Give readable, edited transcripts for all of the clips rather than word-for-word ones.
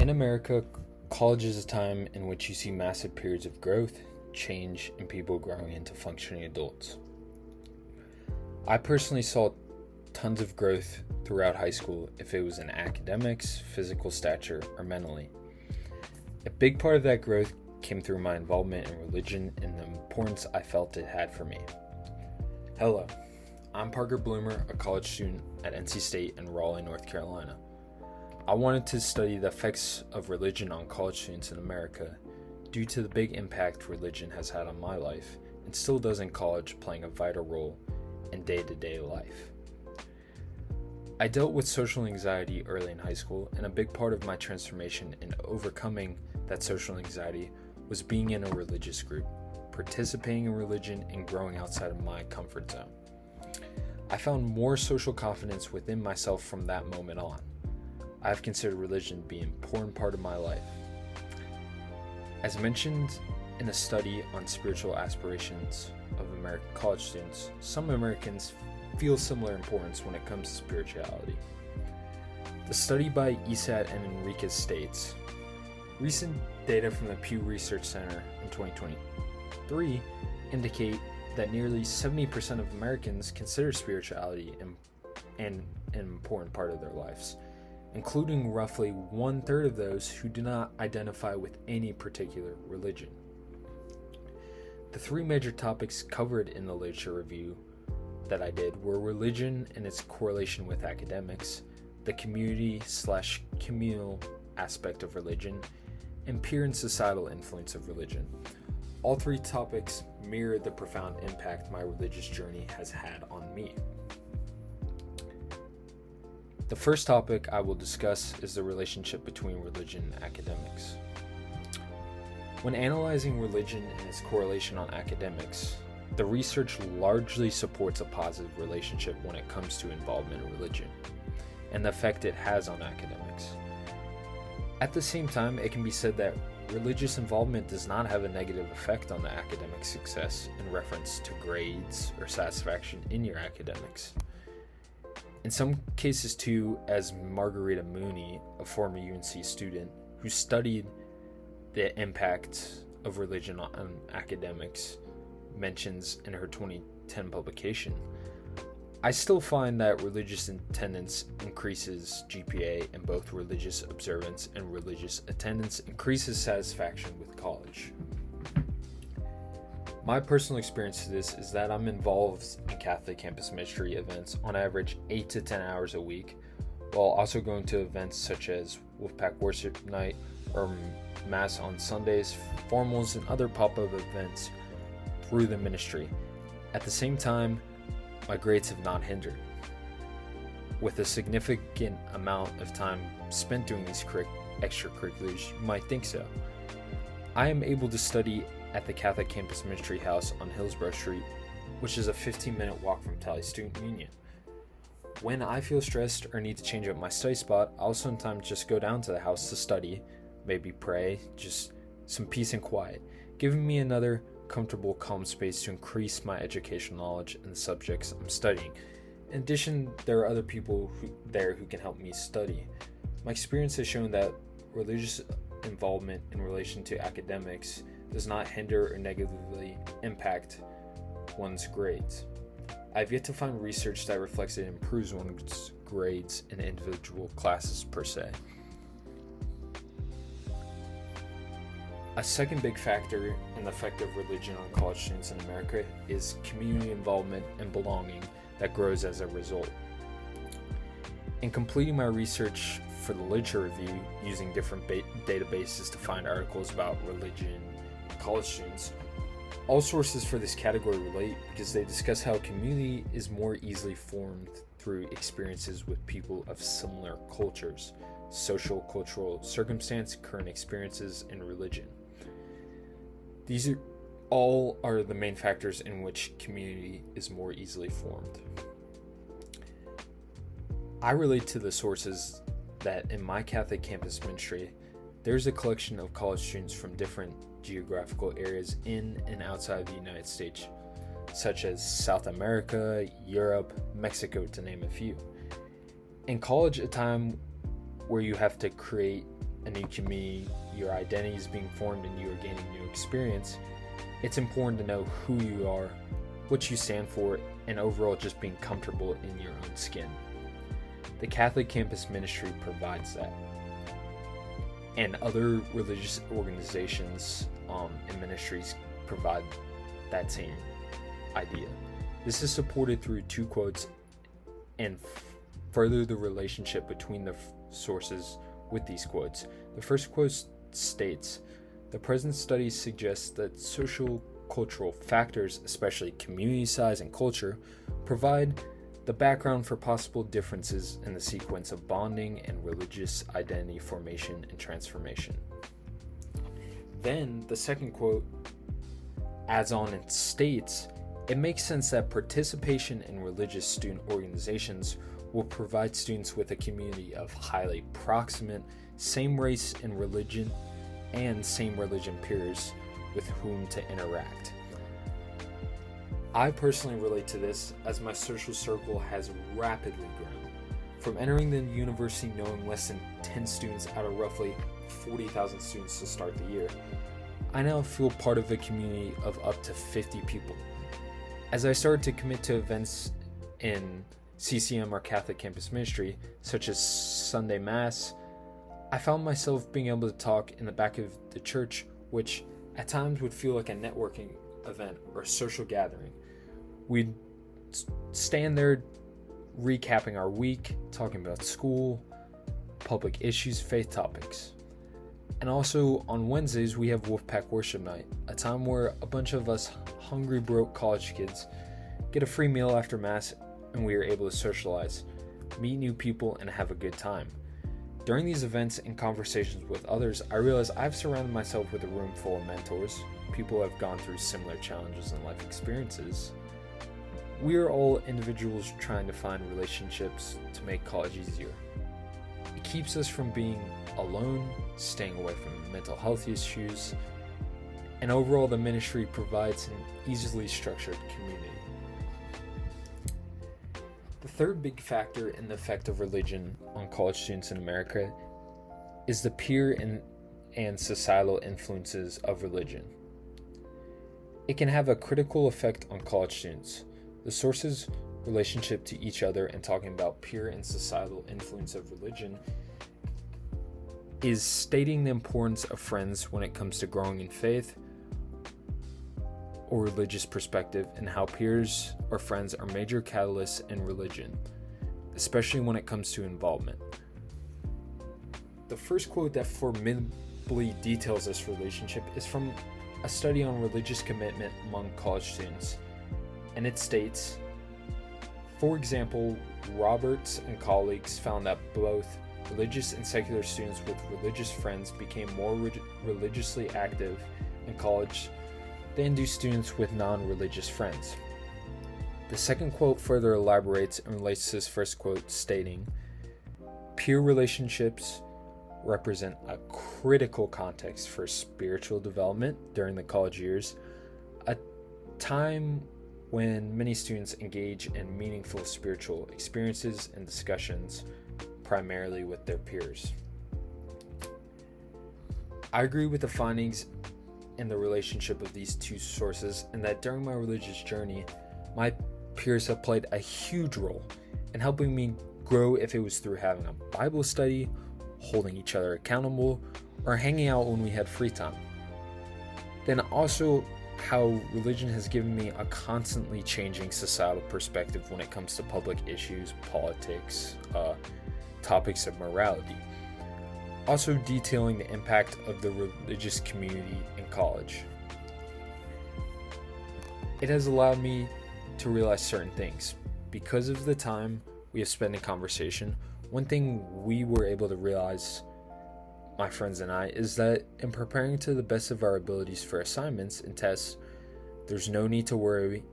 In America, college is a time in which you see massive periods of growth, change, and people growing into functioning adults. I personally saw tons of growth throughout high school, if it was in academics, physical stature, or mentally. A big part of that growth came through my involvement in religion and the importance I felt it had for me. Hello, I'm Parker Bloomer, a college student at NC State in Raleigh, North Carolina. I wanted to study the effects of religion on college students in America due to the big impact religion has had on my life and still does in college, playing a vital role in day-to-day life. I dealt with social anxiety early in high school, and a big part of my transformation in overcoming that social anxiety was being in a religious group, participating in religion, and growing outside of my comfort zone. I found more social confidence within myself from that moment on. I've considered religion to be an important part of my life. As mentioned in a study on spiritual aspirations of American college students, some Americans feel similar importance when it comes to spirituality. The study by ESAT and Enriquez states, recent data from the Pew Research Center in 2023 indicate that nearly 70% of Americans consider spirituality an important part of their lives, including roughly 1/3 of those who do not identify with any particular religion. The three major topics covered in the literature review that I did were religion and its correlation with academics, the community/communal aspect of religion, and peer and societal influence of religion. All three topics mirrored the profound impact my religious journey has had on me. The first topic I will discuss is the relationship between religion and academics. When analyzing religion and its correlation on academics, the research largely supports a positive relationship when it comes to involvement in religion and the effect it has on academics. At the same time, it can be said that religious involvement does not have a negative effect on the academic success in reference to grades or satisfaction in your academics. In some cases too, as Margarita Mooney, a former UNC student who studied the impact of religion on academics, mentions in her 2010 publication, I still find that religious attendance increases GPA, and both religious observance and religious attendance increases satisfaction with college. My personal experience to this is that I'm involved in Catholic campus ministry events on average 8 to 10 hours a week, while also going to events such as Wolfpack Worship Night or Mass on Sundays, formals, and other pop-up events through the ministry. At the same time, my grades have not hindered. With a significant amount of time spent doing these extracurriculars, you might think so. I am able to study at the Catholic Campus Ministry House on Hillsborough Street, which is a 15-minute walk from Tally Student Union. When I feel stressed or need to change up my study spot, I'll sometimes just go down to the house to study, maybe pray, just some peace and quiet, giving me another comfortable, calm space to increase my educational knowledge in the subjects I'm studying. In addition, there are other people there who can help me study. My experience has shown that religious involvement in relation to academics does not hinder or negatively impact one's grades. I've yet to find research that reflects it improves one's grades in individual classes per se. A second big factor in the effect of religion on college students in America is community involvement and belonging that grows as a result. In completing my research for the literature review using different databases to find articles about religion and college students, all sources for this category relate because they discuss how community is more easily formed through experiences with people of similar cultures, social, cultural circumstance, current experiences, and religion. These are the main factors in which community is more easily formed. I relate to the sources that in my Catholic campus ministry, there's a collection of college students from different geographical areas in and outside of the United States, such as South America, Europe, Mexico, to name a few. In college, a time where you have to create a new community, your identity is being formed and you are gaining new experience, it's important to know who you are, what you stand for, and overall just being comfortable in your own skin. The Catholic Campus Ministry provides that. And other religious organizations and ministries provide that same idea. This is supported through 2 quotes and further the relationship between the sources with these quotes. The first quote states, "The present study suggests that social cultural factors, especially community size and culture, provide the background for possible differences in the sequence of bonding and religious identity formation and transformation." Then the second quote adds on and states, "It makes sense that participation in religious student organizations will provide students with a community of highly proximate, same race and religion, and same religion peers with whom to interact." I personally relate to this as my social circle has rapidly grown. From entering the university knowing less than 10 students out of roughly 40,000 students to start the year, I now feel part of a community of up to 50 people. As I started to commit to events in CCM or Catholic Campus Ministry, such as Sunday Mass, I found myself being able to talk in the back of the church, which at times would feel like a networking event or a social gathering. We'd stand there recapping our week, talking about school, public issues, faith topics. And also on Wednesdays, we have Wolfpack Worship Night, a time where a bunch of us hungry, broke college kids get a free meal after Mass, and we are able to socialize, meet new people, and have a good time. During these events and conversations with others, I realize I've surrounded myself with a room full of mentors, people who have gone through similar challenges and life experiences. We are all individuals trying to find relationships to make college easier. It keeps us from being alone, staying away from mental health issues, and overall the ministry provides an easily structured community. The third big factor in the effect of religion on college students in America is the peer and societal influences of religion. It can have a critical effect on college students. The sources' relationship to each other and talking about peer and societal influence of religion is stating the importance of friends when it comes to growing in faith or religious perspective, and how peers or friends are major catalysts in religion, especially when it comes to involvement. The first quote that formidably details this relationship is from a study on religious commitment among college students, and it states, for example, Roberts and colleagues found that both religious and secular students with religious friends became more religiously active in college than do students with non-religious friends. The second quote further elaborates and relates to this first quote, stating, "Peer relationships represent a critical context for spiritual development during the college years, a time when many students engage in meaningful spiritual experiences and discussions, primarily with their peers." I agree with the findings and the relationship of these two sources, and that during my religious journey, my peers have played a huge role in helping me grow, if it was through having a Bible study, holding each other accountable, or hanging out when we had free time. Then also how religion has given me a constantly changing societal perspective when it comes to public issues, politics, topics of morality. Also detailing the impact of the religious community in college. It has allowed me to realize certain things. Because of the time we have spent in conversation, one thing we were able to realize, my friends and I, is that in preparing to the best of our abilities for assignments and tests, there's no need to worry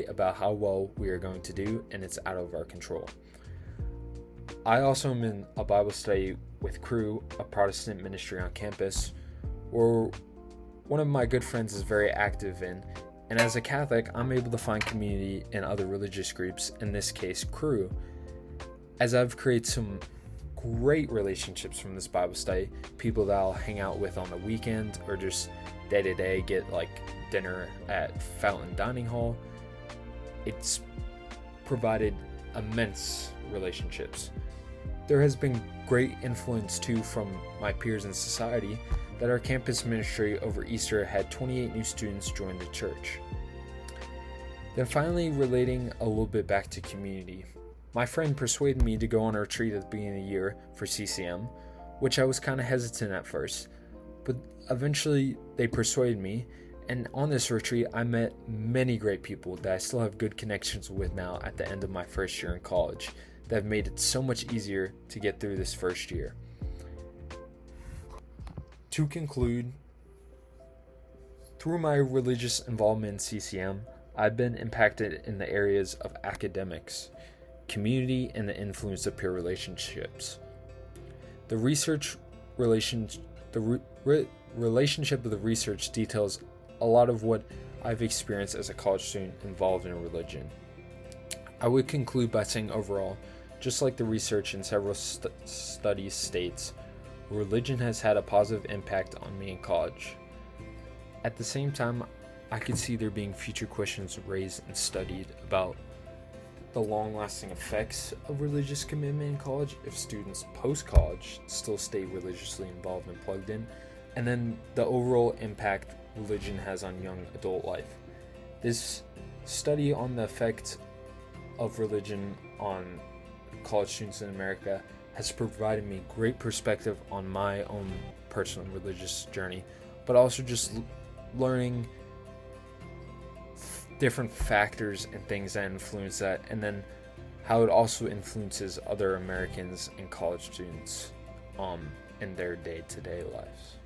about how well we are going to do, and it's out of our control. I also am in a Bible study with Crew, a Protestant ministry on campus, where one of my good friends is very active in, and as a Catholic, I'm able to find community in other religious groups, in this case Crew, as I've created some great relationships from this Bible study, people that I'll hang out with on the weekend or just day to day, get like dinner at Fountain Dining Hall. It's provided immense relationships. There has been great influence too from my peers in society that our campus ministry over Easter had 28 new students join the church. Then finally, relating a little bit back to community. My friend persuaded me to go on a retreat at the beginning of the year for CCM, which I was kind of hesitant at first, but eventually they persuaded me, and on this retreat I met many great people that I still have good connections with now at the end of my first year in college that have made it so much easier to get through this first year. To conclude, through my religious involvement in CCM, I've been impacted in the areas of academics, community, and the influence of peer relationships. The relationship of the research details a lot of what I've experienced as a college student involved in religion. I would conclude by saying overall, just like the research in several studies states, religion has had a positive impact on me in college. At the same time, I could see there being future questions raised and studied about the long-lasting effects of religious commitment in college if students post-college still stay religiously involved and plugged in, and then the overall impact religion has on young adult life. This study on the effect of religion on college students in America has provided me great perspective on my own personal religious journey, but also just learning different factors and things that influence that, and then how it also influences other Americans and college students in their day-to-day lives.